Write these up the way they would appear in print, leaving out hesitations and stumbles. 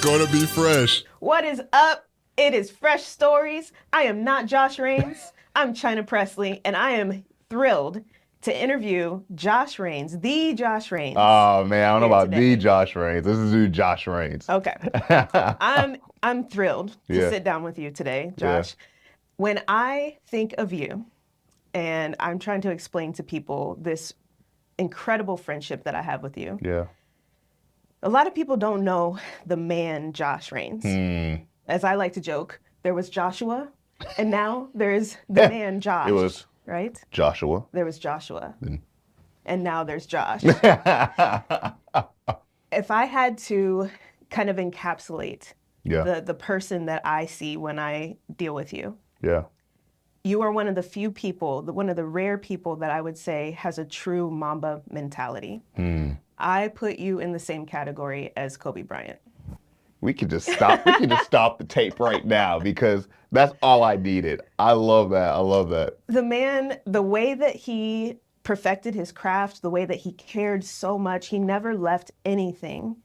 gonna be fresh. What is up? It is Fresh Stories. I am not Josh Raines. I'm Chynna Presley, and I am thrilled to interview Josh Raines, the Josh Raines. Oh man, I don't know about today. the Josh Raines. This is who Josh Raines. Okay. I'm thrilled to sit down with you today, Josh. Yeah. When I think of you, and I'm trying to explain to people this incredible friendship that I have with you. Yeah. A lot of people don't know the man Josh Raines. As I like to joke, there was Joshua, and now there's the man Josh. It was right? Joshua. There was Joshua, and now there's Josh. If I had to kind of encapsulate the person that I see when I deal with you, you are one of the few people, one of the rare people that I would say has a true Mamba mentality. I put you in the same category as Kobe Bryant. We could just stop. We could just stop the tape right now because that's all I needed. I love that. I love that. The man, the way that he perfected his craft, the way that he cared so much, he never left anything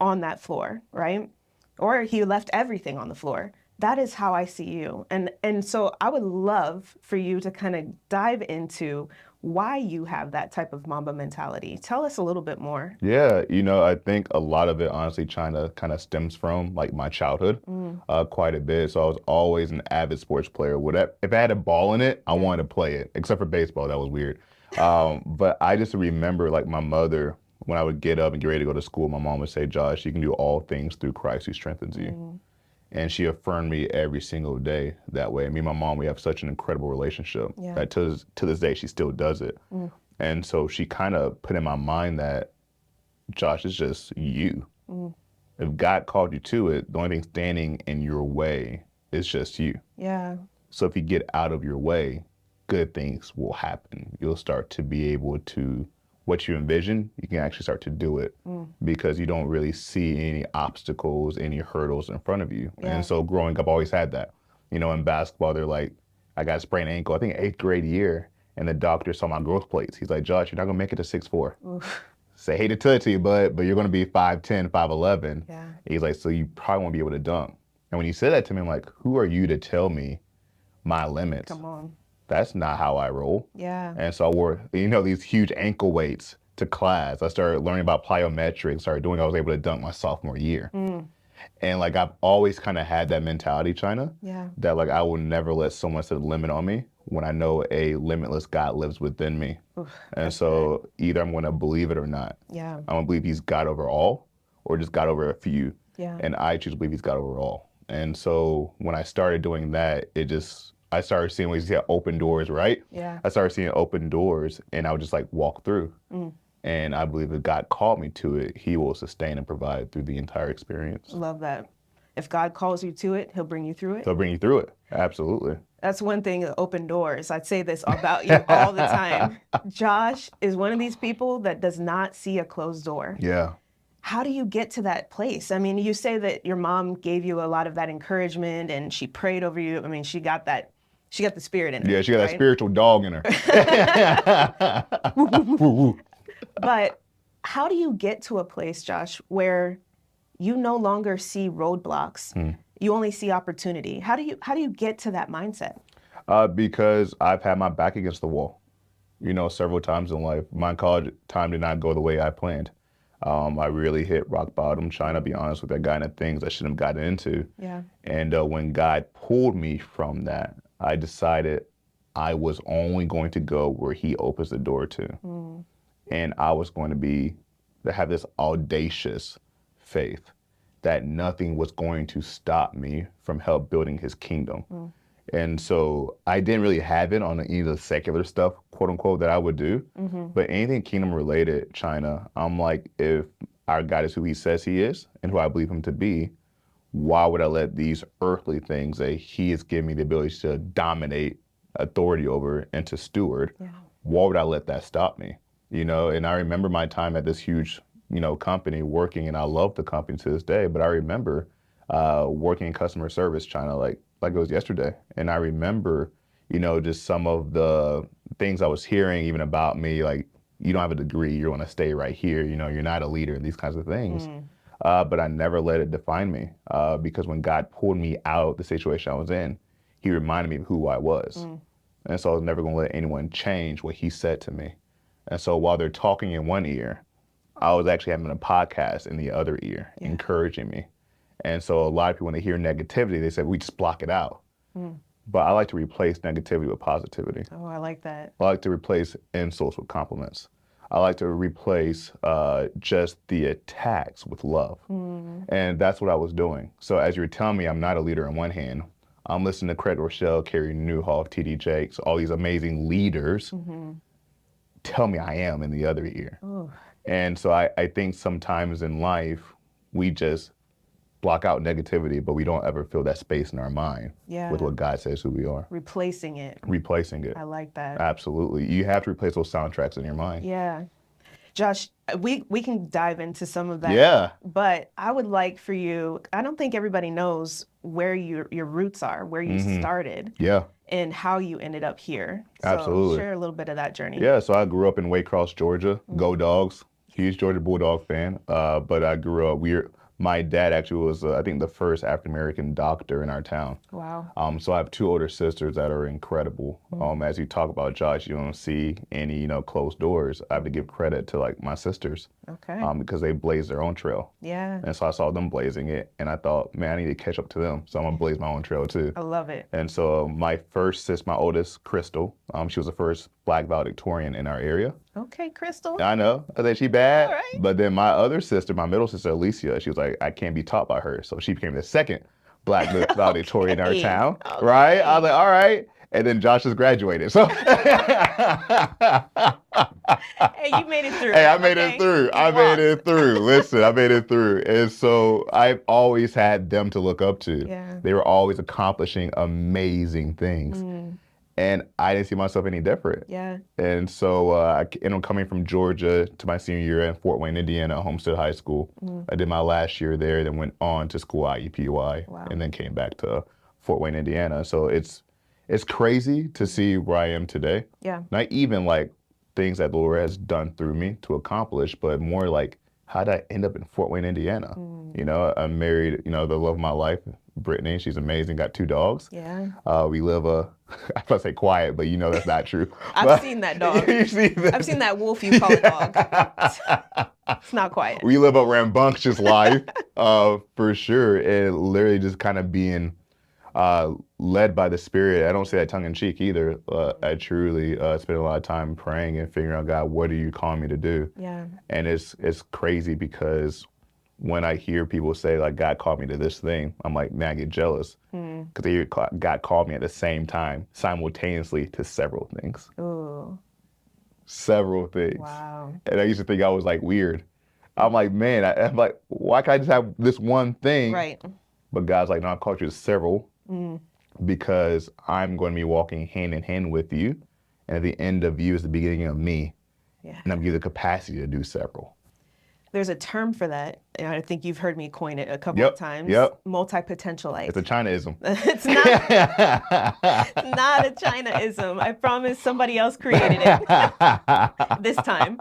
on that floor, right? Or he left everything on the floor. That is how I see you. And so I would love for you to kind of dive into why you have that type of Mamba mentality. Tell us a little bit more. Yeah, I think a lot of it, honestly, Chynna, kind of stems from like my childhood quite a bit. So I was always an avid sports player. If I had a ball in it, I wanted to play it, except for baseball. That was weird. But I just remember like my mother, when I would get up and get ready to go to school, my mom would say, Josh, you can do all things through Christ who strengthens you. And she affirmed me every single day that way. Me and my mom, we have such an incredible relationship that to this day, she still does it. And so she kind of put in my mind that, Josh, it's just you. If God called you to it, the only thing standing in your way is just you. Yeah. So if you get out of your way, good things will happen. You'll start to be able to, what you envision, you can actually start to do it because you don't really see any obstacles, any hurdles in front of you. And so growing up, I always had that. In basketball, they're like, I got a sprained ankle, I think 8th grade year, and the doctor saw my growth plates. He's like, Josh, you're not gonna make it to 6'4". Say, hate to tell it to you, but you're gonna be 5'10", 5'11". Yeah. He's like, so you probably won't be able to dunk. And when he said that to me, I'm like, who are you to tell me my limits? Come on. That's not how I roll. Yeah. And so I wore, these huge ankle weights to class. I started learning about plyometrics, I was able to dunk my sophomore year. And like, I've always kind of had that mentality, Chynna, that like, I will never let someone set a limit on me when I know a limitless God lives within me. And so either I'm gonna believe it or not. Yeah. I'm gonna believe he's God over all or just God over a few. Yeah. And I choose to believe he's God over all. And so when I started doing that, I started seeing ways to open doors, right? Yeah. I started seeing open doors and I would just like walk through. And I believe if God called me to it, he will sustain and provide through the entire experience. Love that. If God calls you to it, he'll bring you through it. He'll bring you through it. Absolutely. That's one thing, open doors. I'd say this about you all the time. Josh is one of these people that does not see a closed door. Yeah. How do you get to that place? I mean, you say that your mom gave you a lot of that encouragement and she prayed over you. I mean, she got the spirit in her. Yeah, she got that spiritual dog in her. But how do you get to a place, Josh, where you no longer see roadblocks? You only see opportunity. How do you get to that mindset? Because I've had my back against the wall, several times in life. My college time did not go the way I planned. I really hit rock bottom, trying to be honest with that, got into things I shouldn't have gotten into. Yeah. And when God pulled me from that, I decided I was only going to go where he opens the door to. And I was going to have this audacious faith that nothing was going to stop me from help building his kingdom. And so I didn't really have it on any of the secular stuff, quote unquote, that I would do. But anything kingdom related, Chynna, I'm like, if our God is who he says he is and who I believe him to be, why would I let these earthly things that he has given me the ability to dominate, authority over, and to steward, why would I let that stop me? And I remember my time at this huge, company working, and I love the company to this day, but I remember working in customer service, Chynna, like it was yesterday. And I remember, just some of the things I was hearing even about me, like, you don't have a degree, you're gonna stay right here, you're not a leader, and these kinds of things. but I never let it define me because when God pulled me out the situation I was in, he reminded me of who I was. And so I was never going to let anyone change what he said to me. And so while they're talking in one ear, I was actually having a podcast in the other ear, encouraging me. And so a lot of people, when they hear negativity, they say, we just block it out. But I like to replace negativity with positivity. Oh, I like that. I like to replace insults with compliments. I like to replace just the attacks with love. And that's what I was doing. So as you were telling me, I'm not a leader on one hand. I'm listening to Craig Rochelle, Carrie Newhoff, T.D. Jakes, all these amazing leaders tell me I am in the other ear. Ooh. And so I think sometimes in life, we just block out negativity, but we don't ever feel that space in our mind with what God says who we are. Replacing it. Replacing it. I like that. Absolutely. You have to replace those soundtracks in your mind. Yeah. Josh, we can dive into some of that. Yeah. But I would like for you, I don't think everybody knows where your roots are, where you started. Yeah. And how you ended up here. Absolutely. So share a little bit of that journey. Yeah, so I grew up in Waycross, Georgia. Go Dogs. Huge Georgia Bulldog fan. But I grew up, my dad actually was, I think, the first African-American doctor in our town. Wow. So I have two older sisters that are incredible. As you talk about Josh, you don't see any, closed doors. I have to give credit to like my sisters. Okay. Because they blazed their own trail. Yeah. And so I saw them blazing it, and I thought, man, I need to catch up to them. So I'm gonna blaze my own trail too. I love it. And so my oldest, Crystal, she was the first Black valedictorian in our area. Okay, Crystal. I know. I think she bad. All right. But then my other sister, my middle sister, Alicia, she was like, I can't be taught by her. So she became the second Black valedictorian in our town. Okay. Right? I was like, all right. And then Josh has graduated. So Hey, you made it through. Hey, I made it through. I made it through. Listen, I made it through. And so I've always had them to look up to. Yeah. They were always accomplishing amazing things. And I didn't see myself any different. Yeah. And so I ended up coming from Georgia to my senior year in Fort Wayne, Indiana, Homestead High School. I did my last year there, then went on to school IUPUI, and then came back to Fort Wayne, Indiana. So it's crazy to see where I am today. Yeah. Not even like things that the Lord has done through me to accomplish, but more like, how did I end up in Fort Wayne, Indiana? I'm married, the love of my life, Brittany. She's amazing, got 2 dogs. Yeah. We live I was about to say quiet, but that's not true. I've seen that dog. I've seen that wolf you call a dog. It's not quiet. We live a rambunctious life, for sure. And literally just kind of being led by the Spirit. I don't say that tongue in cheek either. I truly spend a lot of time praying and figuring out, God, what are you calling me to do? Yeah. And it's crazy because when I hear people say, like, God called me to this thing, I'm like, man, I get jealous. Because they hear God called me at the same time, simultaneously, to several things. Ooh. Several things. Wow. And I used to think I was, like, weird. I'm like, man, I'm like, why can't I just have this one thing? Right. But God's like, no, I've called you to several because I'm going to be walking hand in hand with you. And at the end of you is the beginning of me. Yeah. And I'm giving you the capacity to do several. There's a term for that, and I think you've heard me coin it a couple of times. Yep. Multi-potentialite. It's a China-ism. It's not, it's not a China-ism. I promise somebody else created it this time.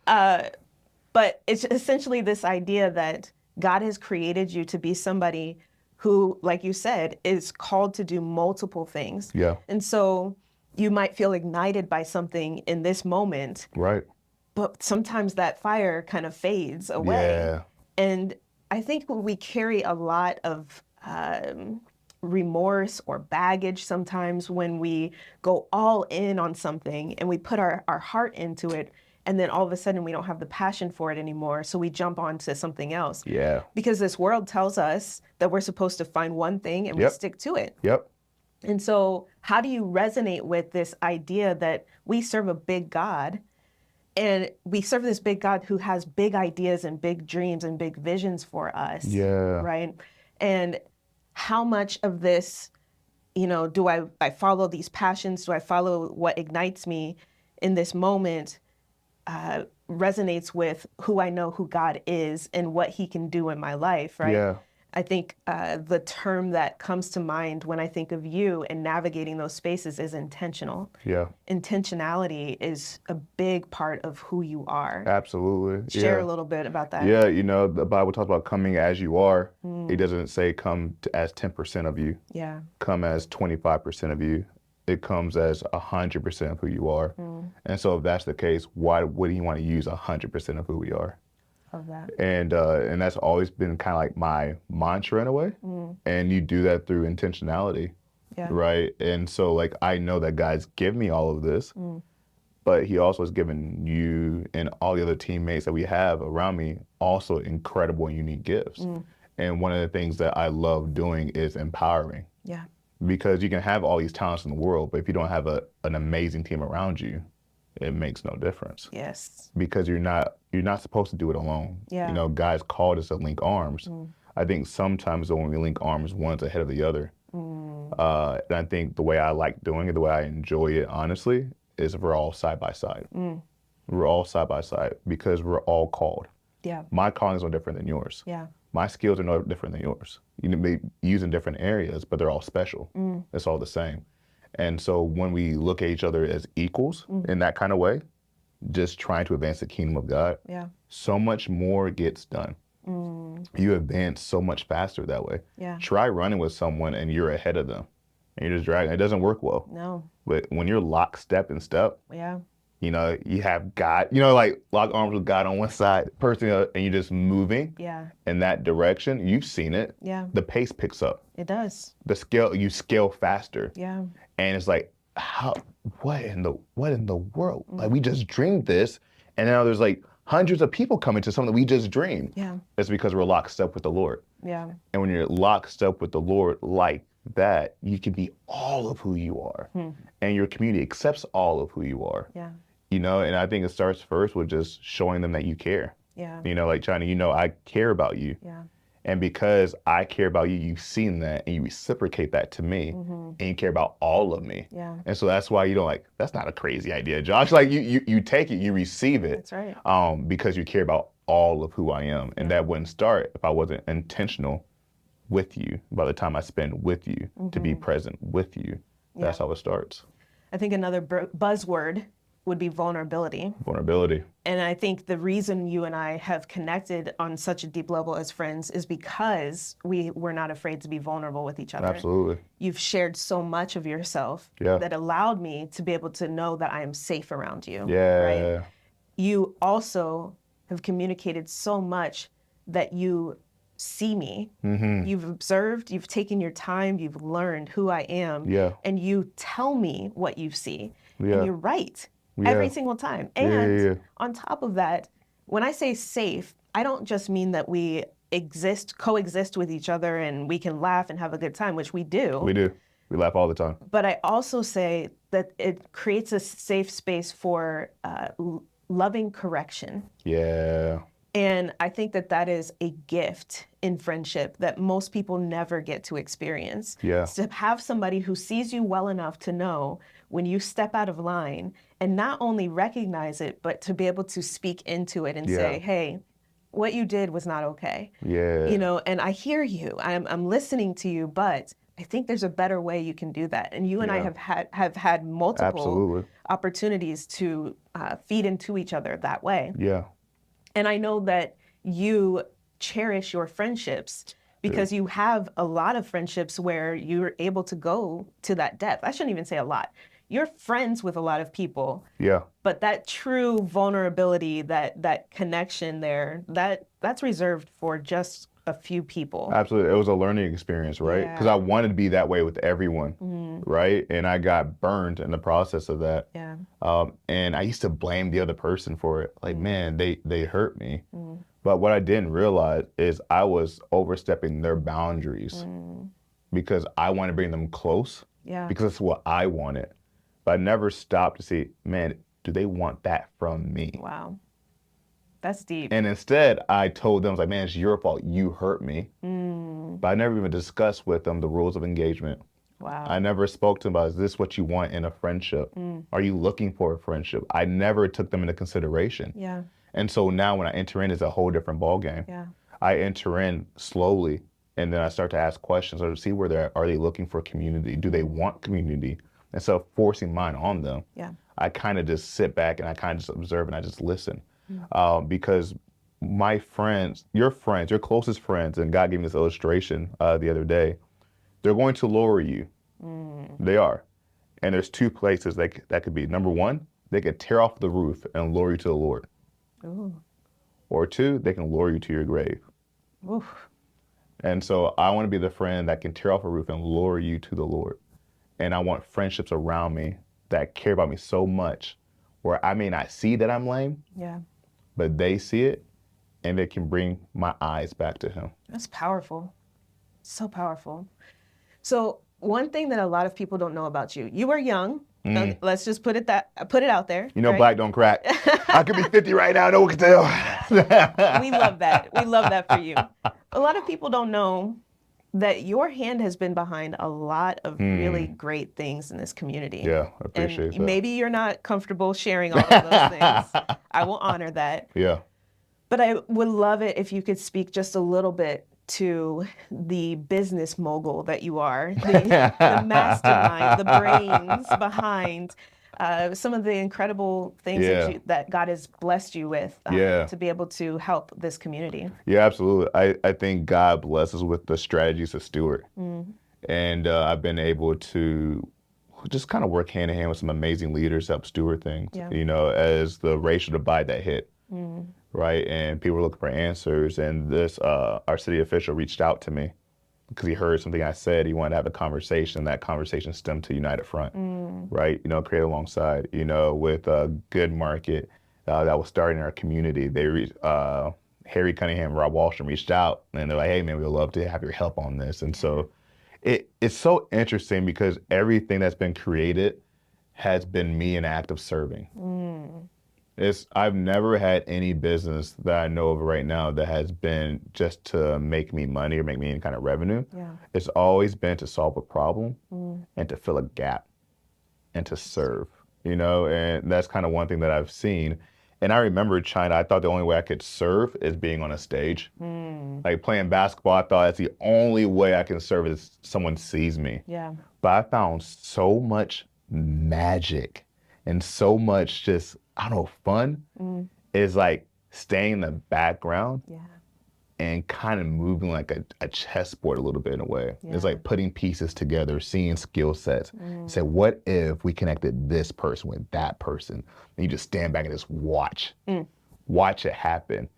But it's essentially this idea that God has created you to be somebody who, like you said, is called to do multiple things. Yeah. And so you might feel ignited by something in this moment. Right. But sometimes that fire kind of fades away. Yeah. And I think we carry a lot of remorse or baggage sometimes when we go all in on something and we put our heart into it, and then all of a sudden we don't have the passion for it anymore, so we jump on to something else. Yeah. Because this world tells us that we're supposed to find one thing and we stick to it. Yep. And so how do you resonate with this idea that we serve a big God? And we serve this big God who has big ideas and big dreams and big visions for us. Yeah. Right? And how much of this, do I follow these passions? Do I follow what ignites me in this moment resonates with who I know who God is and what he can do in my life, right? Yeah. I think the term that comes to mind when I think of you and navigating those spaces is intentional. Yeah. Intentionality is a big part of who you are. Absolutely. Share Yeah. a little bit about that. Yeah, you know, the Bible talks about coming as you are. It doesn't say come as 10% of you, Yeah. come as 25% of you. It comes as 100% of who you are. And so if that's the case, why would you want to use 100% of who we are? Love that. And that's always been kind of like my mantra in a way. And you do that through intentionality, Yeah. right? And so like I know that God's given me all of this, but he also has given you and all the other teammates that we have around me also incredible and unique gifts. And one of the things that I love doing is empowering. Yeah. Because you can have all these talents in the world, but if you don't have an amazing team around you, it makes no difference. Yes. Because you're not supposed to do it alone. Yeah. You know, God's called us to link arms. I think sometimes when we link arms, one's ahead of the other. And I think the way I like doing it, the way I enjoy it, honestly, is if we're all side by side. We're all side by side because we're all called. Yeah. My calling is no different than yours. Yeah. My skills are no different than yours. You may use in different areas, but they're all special. It's all the same. And so when we look at each other as equals in that kind of way, just trying to advance the kingdom of God, Yeah. so much more gets done. You advance so much faster that way. Yeah. Try running with someone and you're ahead of them and you're just dragging. It doesn't work well. No. But when you're lockstep and step, Yeah. you know, you have God, you know, like lock arms with God on one side, person, and you're just moving Yeah. in that direction. You've seen it. Yeah. The pace picks up. It does. You scale faster. Yeah. And it's like, what in the world? Like we just dreamed this, and now there's like hundreds of people coming to something we just dreamed. Yeah. It's because we're lockstep with the Lord. Yeah. And when you're lockstep with the Lord like that, you can be all of who you are. And your community accepts all of who you are. Yeah. You know, and I think it starts first with just showing them that you care. Yeah. You know, like Chynna, you know, I care about you. Yeah. And because I care about you, you've seen that and you reciprocate that to me and you care about all of me. Yeah. And so that's why you don't like, that's not a crazy idea, Josh. Like you take it, you receive it. That's right. Because you care about all of who I am. And that wouldn't start if I wasn't intentional with you by the time I spend with you to be present with you. That's how it starts. I think another buzzword would be vulnerability. Vulnerability. And I think the reason you and I have connected on such a deep level as friends is because we're not afraid to be vulnerable with each other. Absolutely. You've shared so much of yourself that allowed me to be able to know that I am safe around you. Yeah. Right? You also have communicated so much that you see me. You've observed, you've taken your time, you've learned who I am. Yeah. And you tell me what you see. Yeah. And you're right. Yeah. Every single time. And on top of that, when I say safe, I don't just mean that we coexist with each other and we can laugh and have a good time, which we do. We do. We laugh all the time. But I also say that it creates a safe space for loving correction. Yeah. And I think that that is a gift in friendship that most people never get to experience. Yeah. To have somebody who sees you well enough to know when you step out of line and not only recognize it, but to be able to speak into it and say, hey, what you did was not okay. Yeah. You know, and I hear you, I'm listening to you, but I think there's a better way you can do that. And you and I have had multiple opportunities to feed into each other that way. Yeah. And I know that you cherish your friendships because you have a lot of friendships where you're able to go to that depth. I shouldn't even say a lot. You're friends with a lot of people. Yeah. But that true vulnerability, that connection there, that's reserved for just a few people. Absolutely. It was a learning experience, right? Because I wanted to be that way with everyone, right? And I got burned in the process of that. Yeah. And I used to blame the other person for it. Like, man, they hurt me. But what I didn't realize is I was overstepping their boundaries because I wanted to bring them close because that's what I wanted. But I never stopped to see, man, do they want that from me? Wow. That's deep. And instead, I told them, I was like, man, it's your fault. You hurt me. But I never even discussed with them the rules of engagement. Wow. I never spoke to them about, is this what you want in a friendship? Are you looking for a friendship? I never took them into consideration. Yeah. And so now when I enter in, it's a whole different ballgame. Yeah. I enter in slowly And then I start to ask questions or to see where they're at. Are they looking for community? Do they want community? Instead of forcing mine on them, Yeah. I kind of just sit back and I kind of just observe and I just listen. Because my friends, your closest friends, and God gave me this illustration the other day, they're going to lower you. They are. And there's two places that could be. Number one, they could tear off the roof and lower you to the Lord. Ooh. Or two, they can lower you to your grave. Oof. And so I want to be the friend that can tear off a roof and lower you to the Lord. And I want friendships around me that care about me so much where I may not see that I'm lame, Yeah. but they see it and they can bring my eyes back to him. That's powerful. So powerful. So one thing that a lot of people don't know about you, you were young. Let's just put it out there. You know, right? black don't crack. I could be 50 right now. No one can tell. We love that. We love that for you. A lot of people don't know that your hand has been behind a lot of really great things in this community. Yeah, I appreciate that. Maybe you're not comfortable sharing all of those things. I will honor that. Yeah. But I would love it if you could speak just a little bit to the business mogul that you are, the mastermind, the brains behind some of the incredible things that God has blessed you with to be able to help this community. Yeah, absolutely. I think God blesses with the strategies to steward. And I've been able to just kind of work hand in hand with some amazing leaders to help steward things, you know, as the racial divide that hit. Right, and people were looking for answers, and this our city official reached out to me because he heard something I said. He wanted to have a conversation. That conversation stemmed to United Front, right? You know, create alongside, you know, with a good market that was starting in our community. They Harry Cunningham, Rob Wallstrom reached out, and they're like, "Hey, man, we'd love to have your help on this." And so it's so interesting because everything that's been created has been me an act of serving. I've never had any business that I know of right now that has been just to make me money or make me any kind of revenue. It's always been to solve a problem and to fill a gap and to serve, you know, and that's kind of one thing that I've seen. And I remember Chynna, I thought the only way I could serve is being on a stage. Like playing basketball, I thought that's the only way I can serve is someone sees me. But I found so much magic and so much just, I don't know, fun is like staying in the background and kind of moving like a chessboard a little bit in a way. It's like putting pieces together, seeing skill sets. Say, what if we connected this person with that person? And you just stand back and just watch it happen.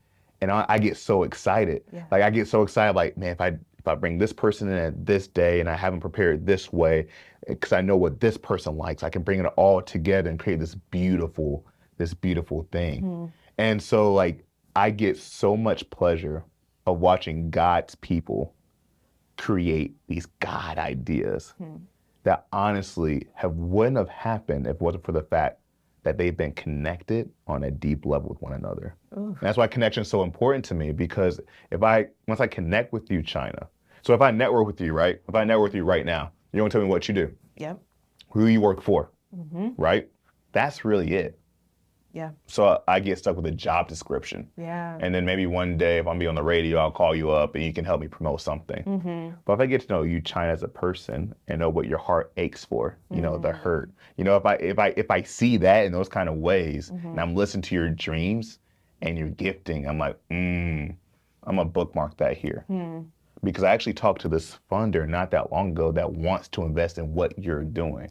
And I get so excited. Like I get so excited, like, man, if I bring this person in at this day and I have them prepared this way, because I know what this person likes, I can bring it all together and create this beautiful thing. And so like, I get so much pleasure of watching God's people create these God ideas that honestly wouldn't have happened if it wasn't for the fact that they've been connected on a deep level with one another. That's why connection is so important to me, because once I connect with you, Chynna, so if I network with you, right? If I network with you right now, you're gonna tell me what you do. Who you work for, right? That's really it. So I get stuck with a job description. And then maybe one day if I'm be on the radio, I'll call you up and you can help me promote something. But if I get to know you, Chynna, as a person and know what your heart aches for, you know, the hurt, you know, if I see that in those kind of ways and I'm listening to your dreams and your gifting, I'm like, I'm gonna bookmark that here. Because I actually talked to this funder not that long ago that wants to invest in what you're doing.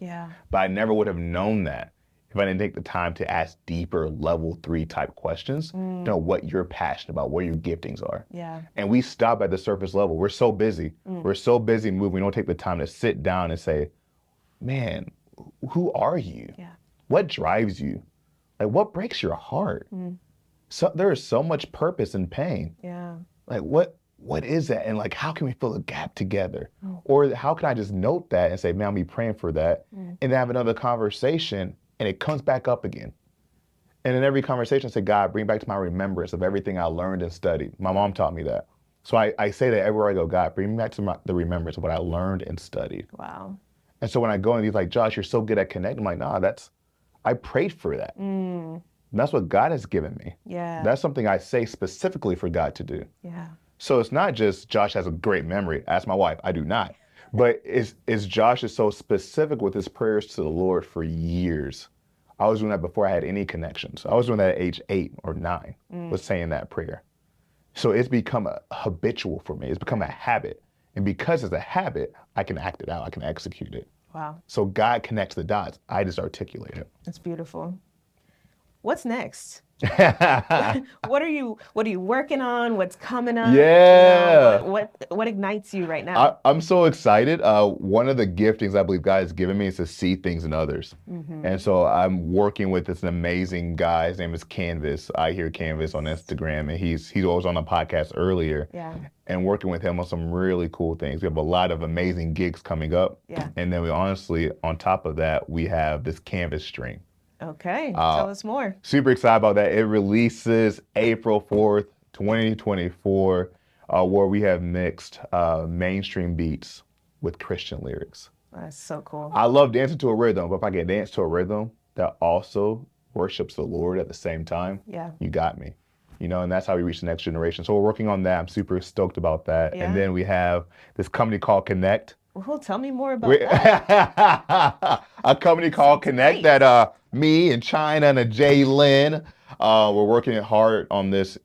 But I never would have known that if I didn't take the time to ask deeper level 3 type questions, to know what you're passionate about, where your giftings are. And we stop at the surface level. We're so busy. We're so busy moving. We don't take the time to sit down and say, man, who are you? What drives you? Like, what breaks your heart? So there is so much purpose and pain. Like, what is that? And like, how can we fill a gap together? Or how can I just note that and say, man, I'll be praying for that. And then have another conversation and it comes back up again. And in every conversation, I say, God, bring back to my remembrance of everything I learned and studied. My mom taught me that. So I say that everywhere I go, God, bring me back to the remembrance of what I learned and studied. And so when I go and he's like, Josh, you're so good at connecting. I'm like, nah, I prayed for that. And that's what God has given me. That's something I say specifically for God to do. So it's not just Josh has a great memory. Ask my wife. I do not. But it's Josh is so specific with his prayers to the Lord for years. I was doing that before I had any connections. I was doing that at age 8 or 9, was saying that prayer. So it's become a habitual for me. It's become a habit. And because it's a habit, I can act it out. I can execute it. Wow. So God connects the dots. I just articulate it. That's beautiful. What's next? What are you working on? What's coming up? Yeah. What ignites you right now? I'm so excited. One of the giftings I believe God has given me is to see things in others. And so I'm working with this amazing guy. His name is Canvas. I hear Canvas on Instagram, and he's always on the podcast earlier. Yeah. And working with him on some really cool things. We have a lot of amazing gigs coming up. Yeah. And then we honestly, on top of that, we have this Canvas stream. Okay, tell us more. Super excited about that. It releases April 4th, 2024, where we have mixed mainstream beats with Christian lyrics. That's so cool. I love dancing to a rhythm, but if I can dance to a rhythm that also worships the Lord at the same time, Yeah. you got me. You know, and that's how we reach the next generation. So we're working on that. I'm super stoked about that. Yeah. And then we have this company called Connect. Well, tell me more about that. A company called Connect great. that me and Chynna and Jay Lynn, we're working hard on this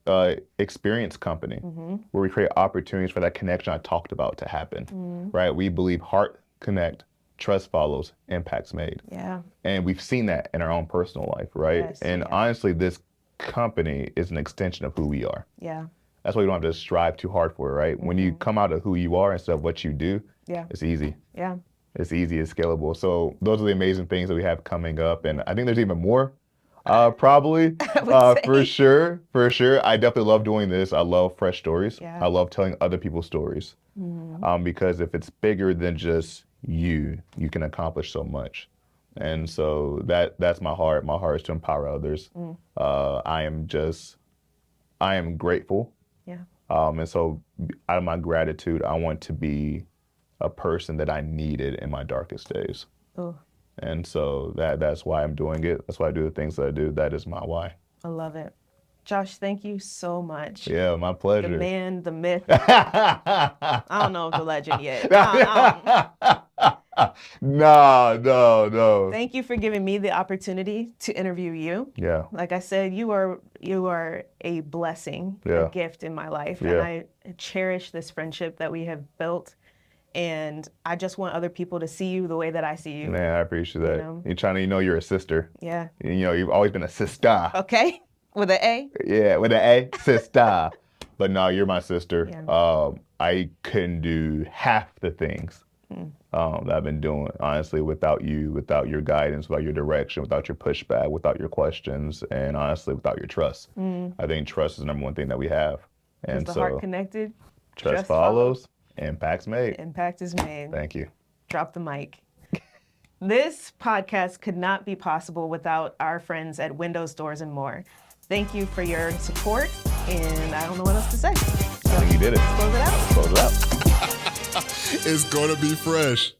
experience company where we create opportunities for that connection I talked about to happen, right? We believe heart connect, trust follows, impact's made. Yeah. And we've seen that in our own personal life, right? Yes, and yeah. honestly, this company is an extension of who we are. Yeah. That's why you don't have to strive too hard for it, right? When you come out of who you are instead of what you do, Yeah. it's easy. Yeah. It's easy, it's scalable. So those are the amazing things that we have coming up. And I think there's even more, probably, for sure. I definitely love doing this. I love fresh stories. Yeah. I love telling other people's stories. Because if it's bigger than just you can accomplish so much. And so that's my heart. My heart is to empower others. I am grateful. Yeah. And so out of my gratitude, I want to be a person that I needed in my darkest days. Oh, And so that's why I'm doing it. That's why I do the things that I do. That is my why. I love it. Josh, thank you so much. Yeah, my The pleasure. man, the myth. I don't know if the legend yet. No. Thank you for giving me the opportunity to interview you. Yeah. Like I said, you are a blessing, Yeah. a gift in my life. Yeah. And I cherish this friendship that we have built. And I just want other people to see you the way that I see you. Man, I appreciate that. know? You're trying to, you're a sister. Yeah. You've always been a sister. Okay. With an A? Yeah, with an A, sister. But no, you're my sister. Yeah. I couldn't do half the things that I've been doing, honestly, without you, without your guidance, without your direction, without your pushback, without your questions, and honestly, without your trust. I think trust is the number one thing that we have. Is And the so heart connected? trust follows, impact's made. Impact is made. Thank you. Drop the mic. This podcast could not be possible without our friends at Windows, Doors, and More. Thank you for your support, and I don't know what else to say. I think you did it. Close it out. Close it out. It's gonna be fresh.